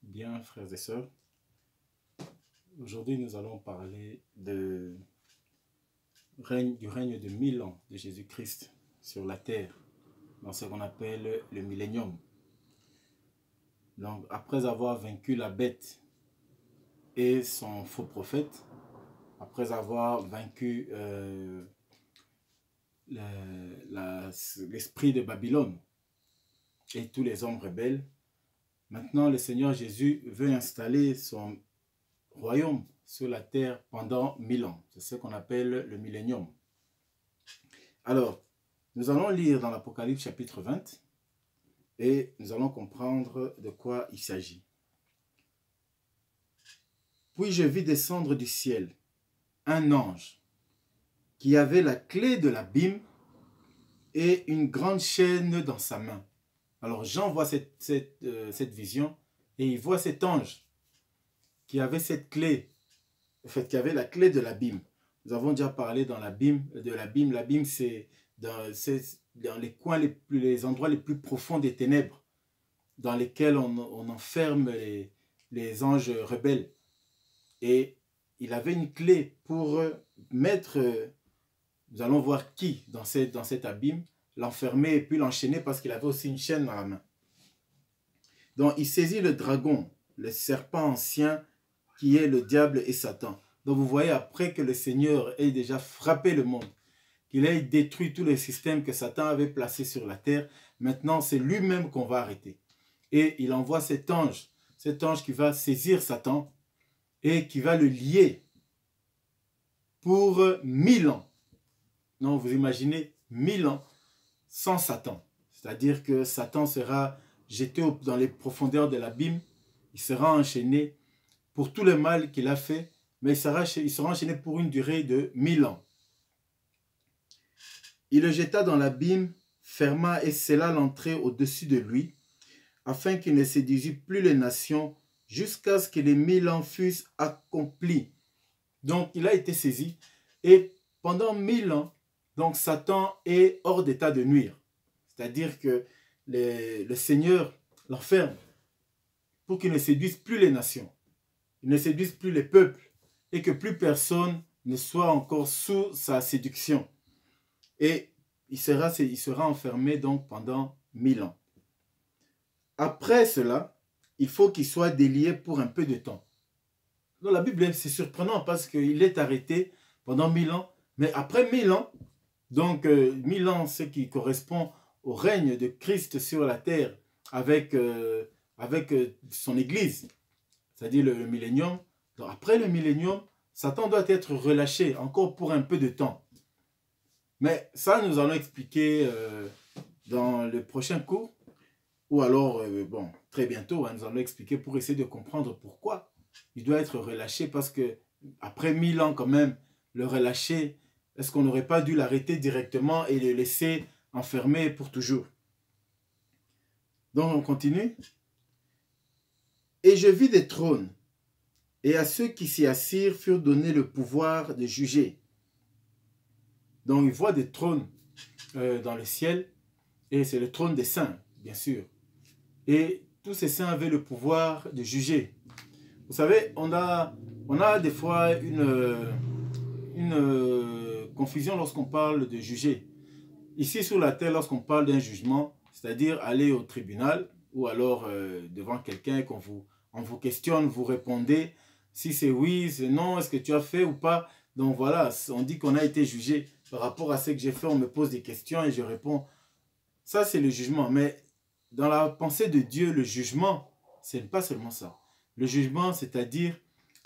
Bien, frères et sœurs, aujourd'hui nous allons parler du règne de 1000 ans de Jésus-Christ sur la terre, dans ce qu'on appelle le millénium. Donc, après avoir vaincu la bête et son faux prophète, après avoir vaincu l'esprit de Babylone et tous les hommes rebelles, maintenant le Seigneur Jésus veut installer son royaume sur la terre pendant 1000 ans. C'est ce qu'on appelle le millénium. Alors, nous allons lire dans l'Apocalypse chapitre 20 et nous allons comprendre de quoi il s'agit. Puis je vis descendre du ciel un ange qui avait la clé de l'abîme et une grande chaîne dans sa main. Alors Jean voit cette vision et il voit cet ange qui avait cette clé, en fait, qui avait la clé de l'abîme. Nous avons déjà parlé de l'abîme. L'abîme, c'est dans les coins, les endroits les plus profonds des ténèbres, dans lesquels on enferme les anges rebelles. Et il avait une clé pour mettre, nous allons voir qui dans cet abîme, l'enfermer et puis l'enchaîner parce qu'il avait aussi une chaîne dans la main. Donc il saisit le dragon, le serpent ancien qui est le diable et Satan. Donc vous voyez, après que le Seigneur ait déjà frappé le monde, qu'il ait détruit tous les systèmes que Satan avait placés sur la terre, maintenant c'est lui-même qu'on va arrêter. Et il envoie cet ange qui va saisir Satan et qui va le lier pour 1000 ans. Donc vous imaginez 1000 ans sans Satan. C'est-à-dire que Satan sera jeté dans les profondeurs de l'abîme, il sera enchaîné pour tout le mal qu'il a fait, mais il sera enchaîné pour une durée de 1000 ans. Il le jeta dans l'abîme, ferma et scella l'entrée au-dessus de lui, afin qu'il ne séduisît plus les nations, jusqu'à ce que les 1000 ans fussent accomplis. Donc il a été saisi, et pendant 1000 ans, donc Satan est hors d'état de nuire. C'est-à-dire que le Seigneur l'enferme pour qu'il ne séduise plus les nations, il ne séduise plus les peuples, et que plus personne ne soit encore sous sa séduction. Et il sera enfermé donc pendant 1000 ans. Après cela, il faut qu'il soit délié pour un peu de temps. Dans la Bible, c'est surprenant parce qu'il est arrêté pendant 1000 ans, mais après 1000 ans, donc 1000 ans, ce qui correspond au règne de Christ sur la terre avec son Église, c'est-à-dire le millénium. Donc après le millénium, Satan doit être relâché encore pour un peu de temps. Mais ça, nous allons expliquer dans le prochain cours, ou alors, bon, très bientôt, nous allons expliquer pour essayer de comprendre pourquoi il doit être relâché, parce que après 1000 ans quand même, le relâcher, est-ce qu'on n'aurait pas dû l'arrêter directement et le laisser enfermé pour toujours? Donc on continue. Et je vis des trônes, et à ceux qui s'y assirent furent donnés le pouvoir de juger. Donc il voit des trônes dans le ciel, et c'est le trône des saints, bien sûr. Et tous ces saints avaient le pouvoir de juger. Vous savez, on a des fois une confusion lorsqu'on parle de juger. Ici sur la terre, lorsqu'on parle d'un jugement, c'est-à-dire aller au tribunal ou alors devant quelqu'un qu'on on vous questionne, vous répondez si c'est oui, c'est non, est-ce que tu as fait ou pas. Donc voilà, on dit qu'on a été jugé par rapport à ce que j'ai fait, on me pose des questions et je réponds. Ça, c'est le jugement. Mais dans la pensée de Dieu, le jugement, ce n'est pas seulement ça. Le jugement, c'est-à-dire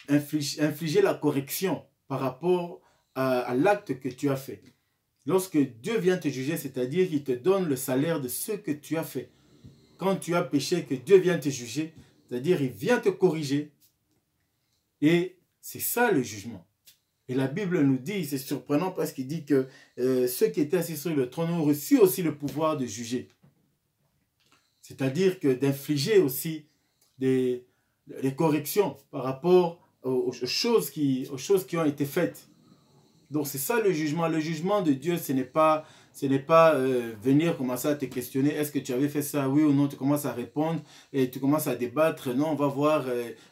infliger la correction par rapport à l'acte que tu as fait. Lorsque Dieu vient te juger, c'est-à-dire qu'il te donne le salaire de ce que tu as fait. Quand tu as péché, que Dieu vient te juger, c'est-à-dire il vient te corriger. Et c'est ça le jugement. Et la Bible nous dit, c'est surprenant parce qu'il dit que ceux qui étaient assis sur le trône ont reçu aussi le pouvoir de juger. C'est-à-dire que d'infliger aussi des corrections par rapport aux choses qui ont été faites. Donc c'est ça le jugement. Le jugement de Dieu, ce n'est pas venir commencer à te questionner, est-ce que tu avais fait ça, oui ou non, tu commences à répondre et tu commences à débattre, non, on va voir,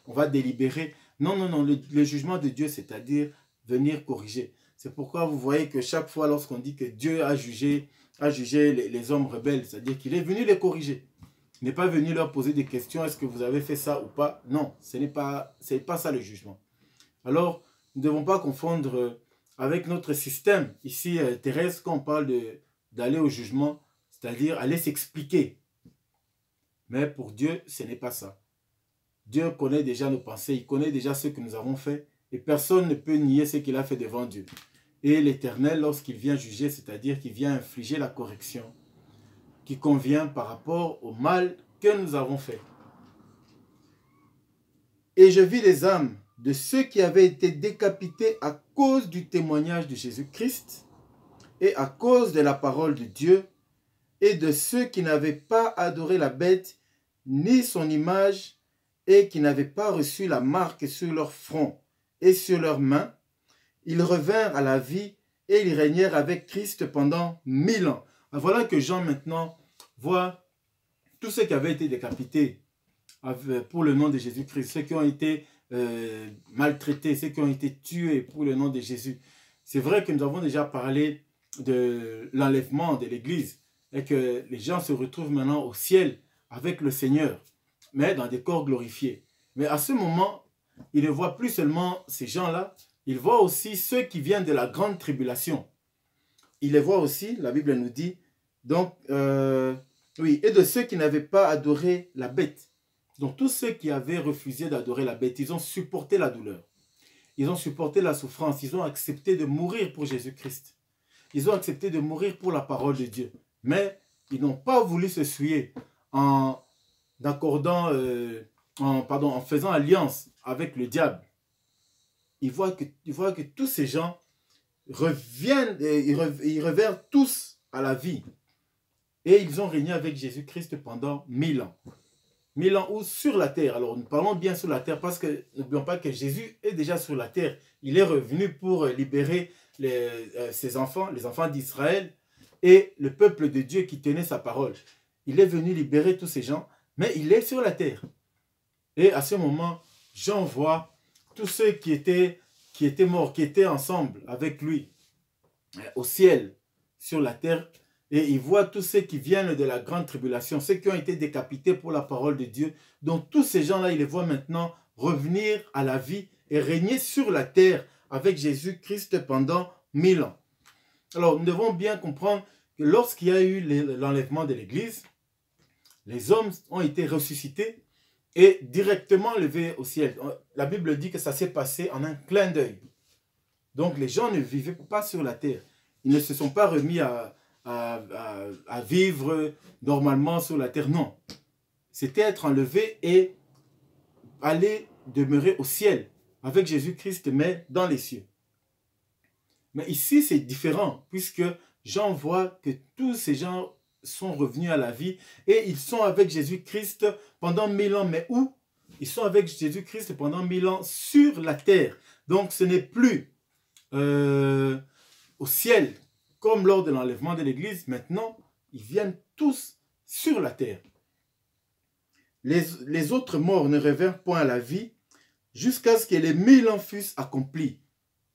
on va délibérer. Non, non, non, le jugement de Dieu, c'est-à-dire venir corriger. C'est pourquoi vous voyez que chaque fois lorsqu'on dit que Dieu a jugé les hommes rebelles, c'est-à-dire qu'il est venu les corriger. Il n'est pas venu leur poser des questions, est-ce que vous avez fait ça ou pas? Non, ce n'est pas ça le jugement. Alors, nous ne devons pas confondre avec notre système ici terrestre quand on parle d'aller au jugement, c'est-à-dire aller s'expliquer. Mais pour Dieu, ce n'est pas ça. Dieu connaît déjà nos pensées, il connaît déjà ce que nous avons fait et personne ne peut nier ce qu'il a fait devant Dieu. Et l'Éternel, lorsqu'il vient juger, c'est-à-dire qu'il vient infliger la correction qui convient par rapport au mal que nous avons fait. Et je vis les âmes de ceux qui avaient été décapités à cause du témoignage de Jésus-Christ et à cause de la parole de Dieu, et de ceux qui n'avaient pas adoré la bête ni son image et qui n'avaient pas reçu la marque sur leur front et sur leurs mains. Ils revinrent à la vie et ils régnèrent avec Christ pendant 1000 ans. Voilà que Jean maintenant voit tous ceux qui avaient été décapités pour le nom de Jésus-Christ, ceux qui ont été maltraités, ceux qui ont été tués pour le nom de Jésus. C'est vrai que nous avons déjà parlé de l'enlèvement de l'Église et que les gens se retrouvent maintenant au ciel avec le Seigneur, mais dans des corps glorifiés. Mais à ce moment, il ne voit plus seulement ces gens-là, il voit aussi ceux qui viennent de la grande tribulation. Il les voit aussi, la Bible nous dit, donc, oui, et de ceux qui n'avaient pas adoré la bête. Donc tous ceux qui avaient refusé d'adorer la bête, ils ont supporté la douleur. Ils ont supporté la souffrance. Ils ont accepté de mourir pour Jésus-Christ. Ils ont accepté de mourir pour la parole de Dieu. Mais ils n'ont pas voulu se souiller en faisant alliance avec le diable. Ils voient que tous ces gens reviennent, ils revinrent tous à la vie. Et ils ont régné avec Jésus-Christ pendant 1000 ans. 1000 ans ou sur la terre. Alors nous parlons bien sur la terre parce que n'oublions pas que Jésus est déjà sur la terre. Il est revenu pour libérer ses enfants, les enfants d'Israël et le peuple de Dieu qui tenait sa parole. Il est venu libérer tous ces gens, mais il est sur la terre. Et à ce moment, Jean voit tous ceux qui étaient morts, qui étaient ensemble avec lui au ciel, sur la terre. Et il voit tous ceux qui viennent de la grande tribulation, ceux qui ont été décapités pour la parole de Dieu. Donc tous ces gens-là, il les voit maintenant revenir à la vie et régner sur la terre avec Jésus-Christ pendant 1000 ans. Alors nous devons bien comprendre que lorsqu'il y a eu l'enlèvement de l'Église, les hommes ont été ressuscités et directement levés au ciel. La Bible dit que ça s'est passé en un clin d'œil. Donc les gens ne vivaient pas sur la terre. Ils ne se sont pas remis à vivre normalement sur la terre. Non. C'était être enlevé et aller demeurer au ciel avec Jésus-Christ, mais dans les cieux. Mais ici, c'est différent, puisque Jean voit que tous ces gens sont revenus à la vie et ils sont avec Jésus-Christ pendant 1000 ans. Mais où? Ils sont avec Jésus-Christ pendant 1000 ans sur la terre. Donc, ce n'est plus au ciel, comme lors de l'enlèvement de l'Église. Maintenant, ils viennent tous sur la terre. Les autres morts ne revinrent point à la vie jusqu'à ce que les 1000 ans fussent accomplis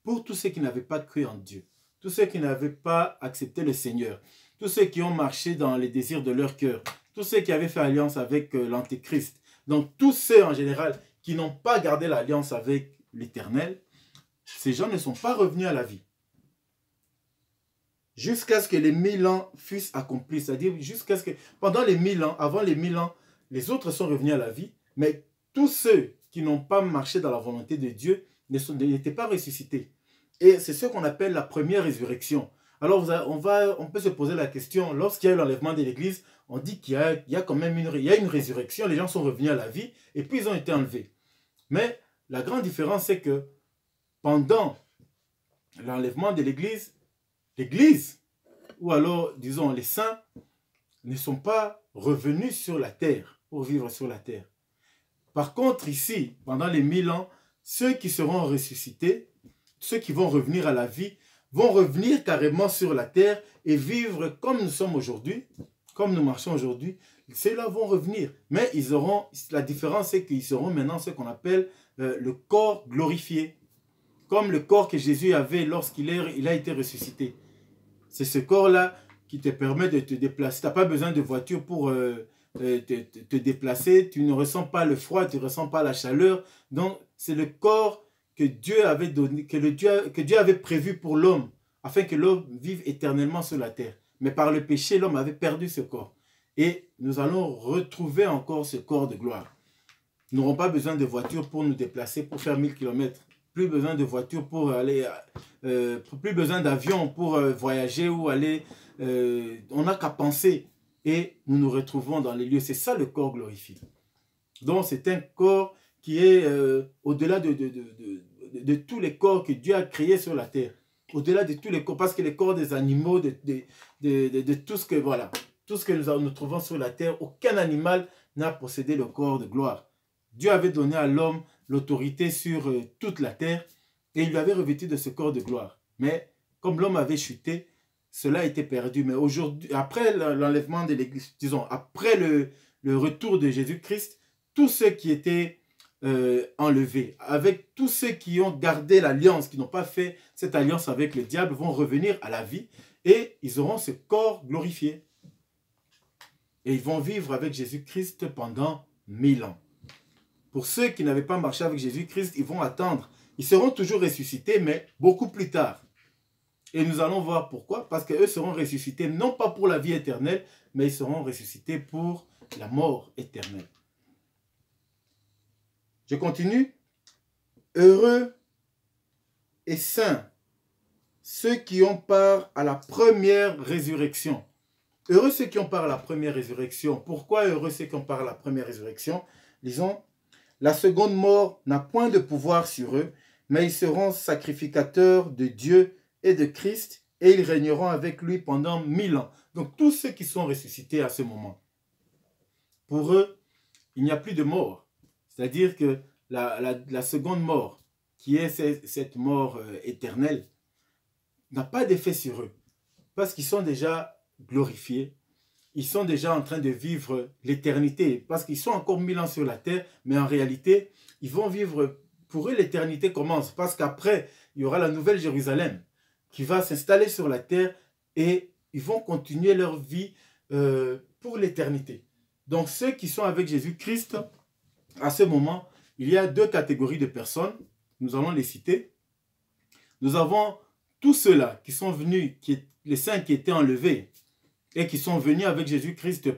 pour tous ceux qui n'avaient pas cru en Dieu, tous ceux qui n'avaient pas accepté le Seigneur, tous ceux qui ont marché dans les désirs de leur cœur, tous ceux qui avaient fait alliance avec l'Antéchrist. Donc tous ceux en général qui n'ont pas gardé l'alliance avec l'Éternel, ces gens ne sont pas revenus à la vie. Jusqu'à ce que les 1000 ans fussent accomplis, c'est-à-dire jusqu'à ce que pendant les 1000 ans, avant les 1000 ans, les autres sont revenus à la vie, mais tous ceux qui n'ont pas marché dans la volonté de Dieu n'étaient pas ressuscités. Et c'est ce qu'on appelle la première résurrection. Alors on peut se poser la question, lorsqu'il y a eu l'enlèvement de l'Église, on dit qu'il y a quand même une résurrection, les gens sont revenus à la vie et puis ils ont été enlevés. Mais la grande différence, c'est que pendant l'enlèvement de l'Église, l'Église, ou alors disons les saints, ne sont pas revenus sur la terre pour vivre sur la terre. Par contre ici, pendant les 1000 ans, ceux qui seront ressuscités, ceux qui vont revenir à la vie, vont revenir carrément sur la terre et vivre comme nous sommes aujourd'hui, comme nous marchons aujourd'hui. Ceux-là vont revenir, mais ils auront, la différence c'est qu'ils seront maintenant ce qu'on appelle le corps glorifié, comme le corps que Jésus avait lorsqu'il a été ressuscité. C'est ce corps-là qui te permet de te déplacer. Tu n'as pas besoin de voiture pour te déplacer. Tu ne ressens pas le froid, tu ne ressens pas la chaleur. Donc, c'est le corps que Dieu avait donné, que Dieu avait prévu pour l'homme, afin que l'homme vive éternellement sur la terre. Mais par le péché, l'homme avait perdu ce corps. Et nous allons retrouver encore ce corps de gloire. Nous n'aurons pas besoin de voiture pour nous déplacer, pour faire 1000 km. Plus besoin de voiture pour aller, plus besoin d'avion pour voyager ou aller. On n'a qu'à penser et nous nous retrouvons dans les lieux. C'est ça le corps glorifié. Donc c'est un corps qui est au-delà de tous les corps que Dieu a créés sur la terre. Au-delà de tous les corps, parce que les corps des animaux, de tout ce que, voilà, tout ce que nous trouvons sur la terre, aucun animal n'a possédé le corps de gloire. Dieu avait donné à l'homme l'autorité sur toute la terre et il lui avait revêtu de ce corps de gloire. Mais comme l'homme avait chuté, cela a été perdu. Mais aujourd'hui, après l'enlèvement de l'Église, disons, après le retour de Jésus-Christ, tous ceux qui étaient enlevés, avec tous ceux qui ont gardé l'alliance, qui n'ont pas fait cette alliance avec le diable, vont revenir à la vie et ils auront ce corps glorifié. Et ils vont vivre avec Jésus-Christ pendant 1000 ans. Pour ceux qui n'avaient pas marché avec Jésus-Christ, ils vont attendre. Ils seront toujours ressuscités, mais beaucoup plus tard. Et nous allons voir pourquoi. Parce qu'eux seront ressuscités, non pas pour la vie éternelle, mais ils seront ressuscités pour la mort éternelle. Je continue. Heureux et saints, ceux qui ont part à la première résurrection. Heureux ceux qui ont part à la première résurrection. Pourquoi heureux ceux qui ont part à la première résurrection? Disons, la seconde mort n'a point de pouvoir sur eux, mais ils seront sacrificateurs de Dieu et de Christ, et ils régneront avec lui pendant 1000 ans. Donc tous ceux qui sont ressuscités à ce moment, pour eux, il n'y a plus de mort. C'est-à-dire que la seconde mort, qui est cette mort éternelle, n'a pas d'effet sur eux, parce qu'ils sont déjà glorifiés. Ils sont déjà en train de vivre l'éternité, parce qu'ils sont encore 1000 ans sur la terre, mais en réalité, ils vont vivre, pour eux l'éternité commence, parce qu'après, il y aura la nouvelle Jérusalem qui va s'installer sur la terre et ils vont continuer leur vie pour l'éternité. Donc ceux qui sont avec Jésus-Christ, à ce moment, il y a deux catégories de personnes, nous allons les citer. Nous avons tous ceux-là qui sont venus, les saints qui étaient enlevés, et qui sont venus avec Jésus-Christ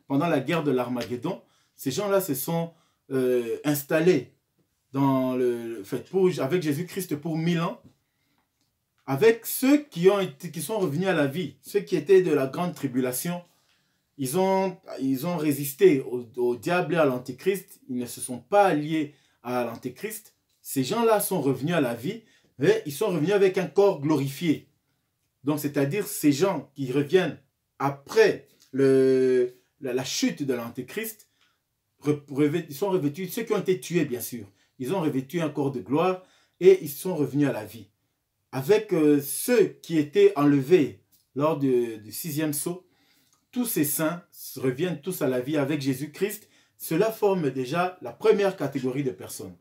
pendant la guerre de l'Armageddon. Ces gens-là se sont installés avec Jésus-Christ pour 1000 ans, avec ceux qui sont revenus à la vie, ceux qui étaient de la grande tribulation. Ils ont résisté au diable et à l'antéchrist, ils ne se sont pas alliés à l'antéchrist. Ces gens-là sont revenus à la vie, mais ils sont revenus avec un corps glorifié. Donc, c'est-à-dire ces gens qui reviennent après la chute de l'Antéchrist, ils sont revêtus, ceux qui ont été tués bien sûr, ils ont revêtu un corps de gloire et ils sont revenus à la vie. Avec ceux qui étaient enlevés lors du 6e sceau, tous ces saints reviennent tous à la vie avec Jésus-Christ. Cela forme déjà la première catégorie de personnes.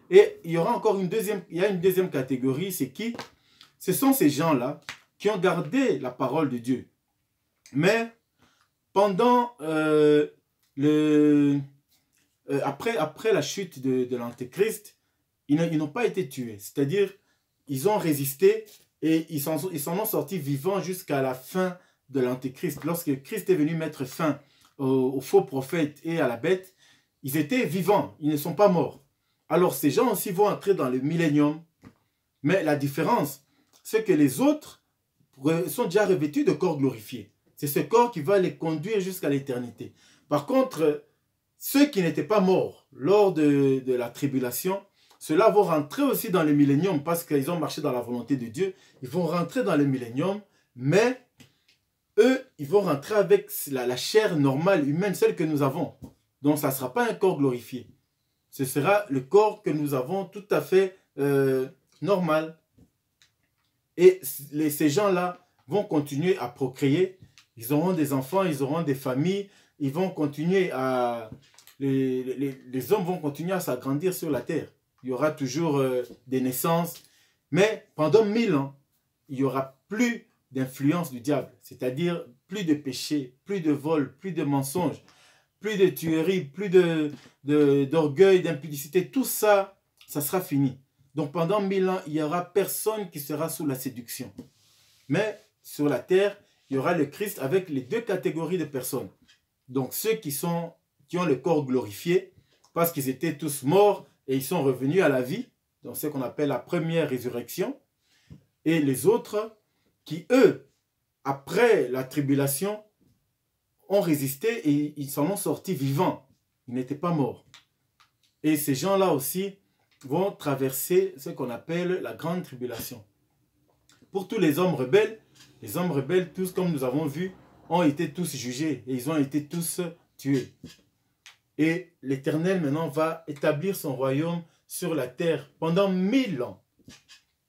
Et il y aura encore une deuxième catégorie, c'est qui? Ce sont ces gens-là qui ont gardé la parole de Dieu. Mais pendant après la chute de l'Antéchrist, ils n'ont pas été tués. C'est-à-dire, ils ont résisté et ils s'en ont sortis vivants jusqu'à la fin de l'Antéchrist. Lorsque Christ est venu mettre fin aux faux prophètes et à la bête, ils étaient vivants, ils ne sont pas morts. Alors ces gens aussi vont entrer dans le millénium. Mais la différence, c'est que les autres sont déjà revêtus de corps glorifiés. C'est ce corps qui va les conduire jusqu'à l'éternité. Par contre, ceux qui n'étaient pas morts lors de la tribulation, ceux-là vont rentrer aussi dans le millénium parce qu'ils ont marché dans la volonté de Dieu. Ils vont rentrer dans le millénium, mais eux, ils vont rentrer avec la chair normale, humaine, celle que nous avons. Donc, ça ne sera pas un corps glorifié. Ce sera le corps que nous avons tout à fait normal. Et ces gens-là vont continuer à procréer. Ils auront des enfants, ils auront des familles. Ils vont continuer à... Les hommes vont continuer à s'agrandir sur la terre. Il y aura toujours des naissances. Mais pendant 1000 ans, il n'y aura plus d'influence du diable. C'est-à-dire plus de péché, plus de vol, plus de mensonges, plus de tueries, plus d'orgueil, d'impudicité. Tout ça, ça sera fini. Donc pendant 1000 ans, il n'y aura personne qui sera sous la séduction. Mais sur la terre, il y aura le Christ avec les deux catégories de personnes. Donc ceux qui ont le corps glorifié, parce qu'ils étaient tous morts et ils sont revenus à la vie, donc ce qu'on appelle la première résurrection. Et les autres qui, eux, après la tribulation, ont résisté et ils s'en ont sortis vivants. Ils n'étaient pas morts. Et ces gens-là aussi vont traverser ce qu'on appelle la grande tribulation. Pour tous les hommes rebelles, tous comme nous avons vu, ont été tous jugés et ils ont été tous tués. Et l'Éternel maintenant va établir son royaume sur la terre pendant 1000 ans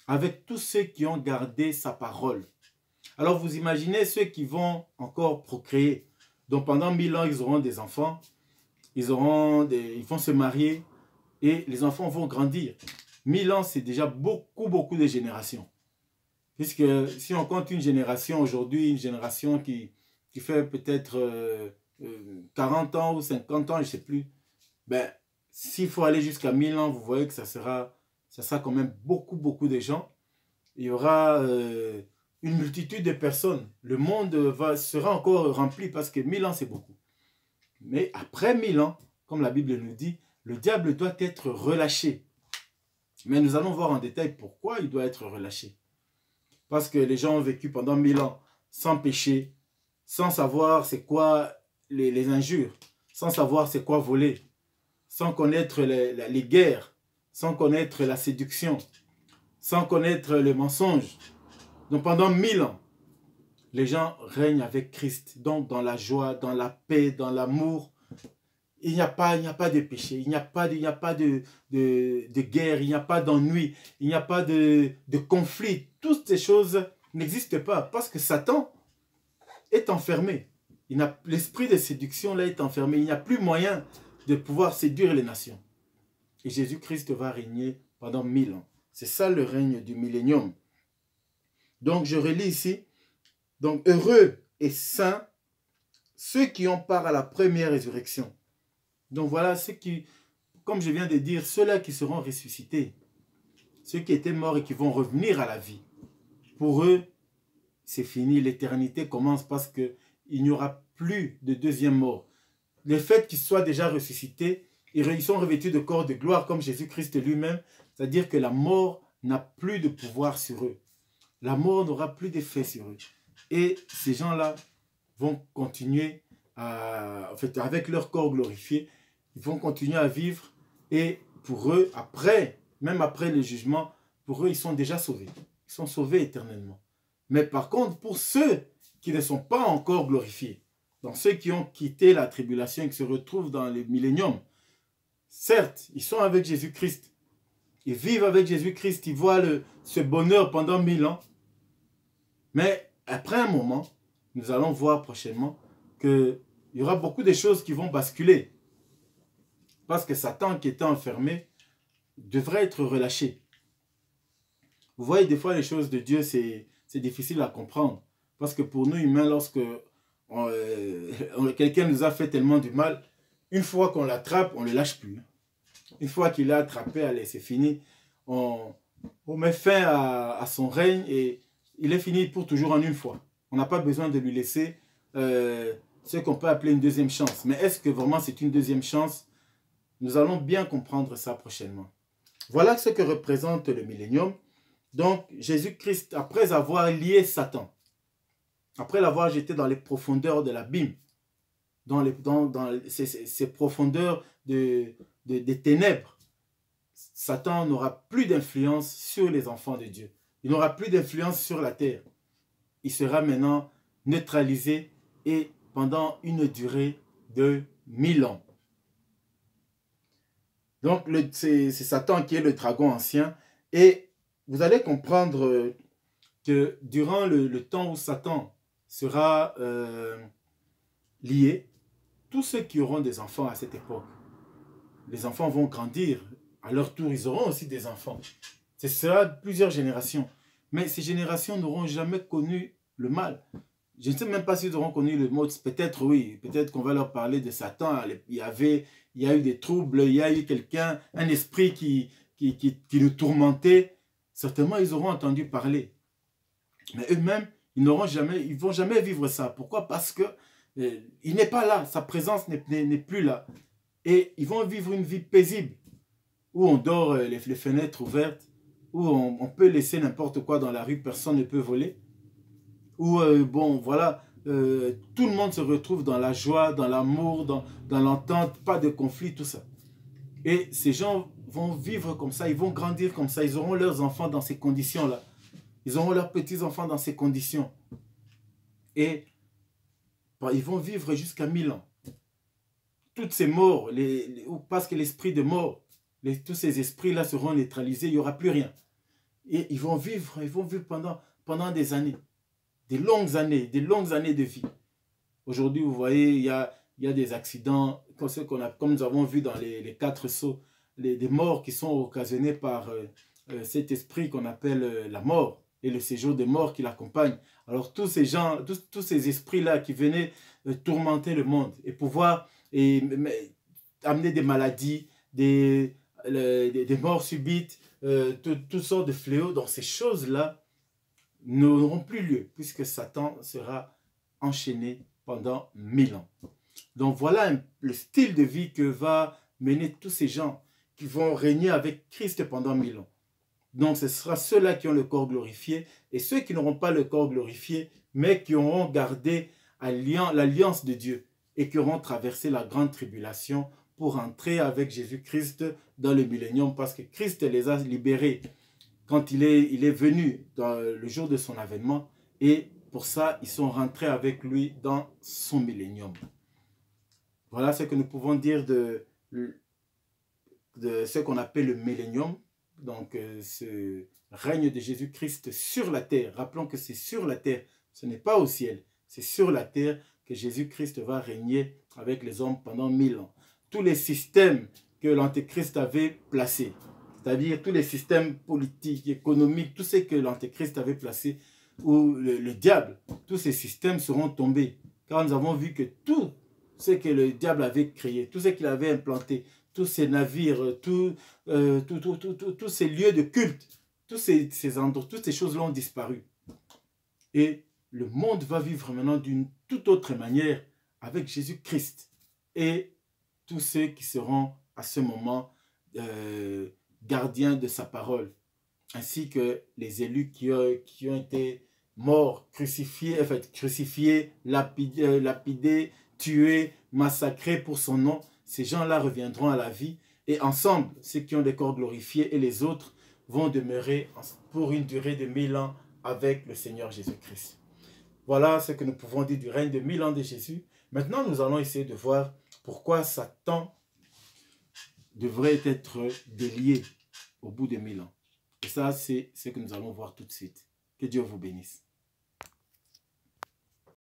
avec tous ceux qui ont gardé sa parole. Alors vous imaginez ceux qui vont encore procréer. Donc pendant 1000 ans, ils auront des enfants, ils vont se marier et les enfants vont grandir. 1000 ans, c'est déjà beaucoup de générations. Puisque si on compte une génération aujourd'hui, une génération qui fait peut-être 40 ans ou 50 ans, je ne sais plus, ben, s'il faut aller jusqu'à 1000 ans, vous voyez que ça sera quand même beaucoup de gens. Il y aura une multitude de personnes. Le monde sera encore rempli parce que 1000 ans, c'est beaucoup. Mais après 1000 ans, comme la Bible nous dit, le diable doit être relâché. Mais nous allons voir en détail pourquoi il doit être relâché. Parce que les gens ont vécu pendant 1000 ans sans péché, sans savoir c'est quoi les injures, sans savoir c'est quoi voler, sans connaître les guerres, sans connaître la séduction, sans connaître le mensonge. Donc pendant 1000 ans, les gens règnent avec Christ. Donc dans la joie, dans la paix, dans l'amour. Il n'y a pas de péché, il n'y a pas de guerre, il n'y a pas d'ennui, il n'y a pas de conflit. Toutes ces choses n'existent pas parce que Satan est enfermé. L'esprit de séduction là est enfermé. Il n'y a plus moyen de pouvoir séduire les nations. Et Jésus-Christ va régner pendant 1000 ans. C'est ça le règne du millénium. Donc je relis ici. Donc heureux et saints ceux qui ont part à la première résurrection. Donc voilà ceux qui, comme je viens de dire, ceux-là qui seront ressuscités. Ceux qui étaient morts et qui vont revenir à la vie. Pour eux, c'est fini. L'éternité commence parce qu'il n'y aura plus de deuxième mort. Le fait qu'ils soient déjà ressuscités, ils sont revêtus de corps de gloire comme Jésus-Christ lui-même. C'est-à-dire que la mort n'a plus de pouvoir sur eux. La mort n'aura plus d'effet sur eux. Et ces gens-là vont continuer avec leur corps glorifié, ils vont continuer à vivre. Et pour eux, même après le jugement, pour eux, ils sont déjà sauvés. Ils sont sauvés éternellement. Mais par contre, pour ceux qui ne sont pas encore glorifiés, donc ceux qui ont quitté la tribulation et qui se retrouvent dans le millénium, certes, ils sont avec Jésus-Christ. Ils vivent avec Jésus-Christ. Ils voient ce bonheur pendant 1000 ans. Mais après un moment, nous allons voir prochainement qu'il y aura beaucoup de choses qui vont basculer. Parce que Satan qui était enfermé devrait être relâché. Vous voyez, des fois, les choses de Dieu, c'est difficile à comprendre. Parce que pour nous humains, lorsque quelqu'un nous a fait tellement du mal, une fois qu'on l'attrape, on ne le lâche plus. Une fois qu'il est attrapé, allez, c'est fini. On met fin à son règne et il est fini pour toujours en une fois. On n'a pas besoin de lui laisser ce qu'on peut appeler une deuxième chance. Mais est-ce que vraiment c'est une deuxième chance? Nous allons bien comprendre ça prochainement. Voilà ce que représente le millénium. Donc, Jésus-Christ, après avoir lié Satan, après l'avoir jeté dans les profondeurs de l'abîme, dans ces profondeurs des ténèbres, Satan n'aura plus d'influence sur les enfants de Dieu. Il n'aura plus d'influence sur la terre. Il sera maintenant neutralisé et pendant une durée de 1000 ans. Donc, c'est Satan qui est le dragon ancien. Et vous allez comprendre que durant le temps où Satan sera lié, tous ceux qui auront des enfants à cette époque, les enfants vont grandir. À leur tour, ils auront aussi des enfants. Ce sera plusieurs générations. Mais ces générations n'auront jamais connu le mal. Je ne sais même pas s'ils auront connu le mot. Peut-être oui. Peut-être qu'on va leur parler de Satan. Il y a eu des troubles. Il y a eu quelqu'un, un esprit qui le tourmentait. Certainement, ils auront entendu parler. Mais eux-mêmes, ils vont jamais vivre ça. Pourquoi? Parce que il n'est pas là. Sa présence n'est plus là. Et ils vont vivre une vie paisible, où on dort les fenêtres ouvertes, où on peut laisser n'importe quoi dans la rue, personne ne peut voler, où, bon, voilà, tout le monde se retrouve dans la joie, dans l'amour, dans l'entente, pas de conflit, tout ça. Et ces gens vont vivre comme ça, ils vont grandir comme ça, ils auront leurs enfants dans ces conditions-là. Ils auront leurs petits-enfants dans ces conditions. Et ils vont vivre jusqu'à 1000 ans. Toutes ces morts, parce que l'esprit de mort, tous ces esprits-là seront neutralisés, il n'y aura plus rien. Et ils vont vivre pendant des années, des longues années de vie. Aujourd'hui, vous voyez, il y a des accidents, comme nous avons vu dans les 4 sceaux, des morts qui sont occasionnés par cet esprit qu'on appelle la mort et le séjour des morts qui l'accompagne. Alors tous ces gens, tous ces esprits-là qui venaient tourmenter le monde et pouvoir amener des maladies, des morts subites, toutes sortes de fléaux, donc ces choses-là n'auront plus lieu puisque Satan sera enchaîné pendant 1000 ans. Donc voilà le style de vie que va mener tous ces gens qui vont régner avec Christ pendant 1000 ans. Donc ce sera ceux-là qui ont le corps glorifié et ceux qui n'auront pas le corps glorifié mais qui auront gardé l'alliance de Dieu et qui auront traversé la grande tribulation pour entrer avec Jésus-Christ dans le millénium parce que Christ les a libérés quand il est venu dans le jour de son avènement et pour ça ils sont rentrés avec lui dans son millénium. Voilà ce que nous pouvons dire de ce qu'on appelle le millénium. Donc, ce règne de Jésus-Christ sur la terre. Rappelons que c'est sur la terre, ce n'est pas au ciel. C'est sur la terre que Jésus-Christ va régner avec les hommes pendant 1000 ans. Tous les systèmes que l'Antéchrist avait placés, c'est-à-dire tous les systèmes politiques, économiques, tout ce que l'Antéchrist avait placé, ou le diable, tous ces systèmes seront tombés. Car nous avons vu que tout ce que le diable avait créé, tout ce qu'il avait implanté, tous ces navires, tous ces lieux de culte, toutes ces choses-là ont disparu. Et le monde va vivre maintenant d'une toute autre manière avec Jésus-Christ. Et tous ceux qui seront à ce moment gardiens de sa parole, ainsi que les élus qui ont été morts, crucifiés, lapidés, tués, massacrés pour son nom. Ces gens-là reviendront à la vie et ensemble, ceux qui ont des corps glorifiés et les autres vont demeurer pour une durée de 1000 ans avec le Seigneur Jésus-Christ. Voilà ce que nous pouvons dire du règne de 1000 ans de Jésus. Maintenant, nous allons essayer de voir pourquoi Satan devrait être délié au bout de 1000 ans. Et ça, c'est ce que nous allons voir tout de suite. Que Dieu vous bénisse.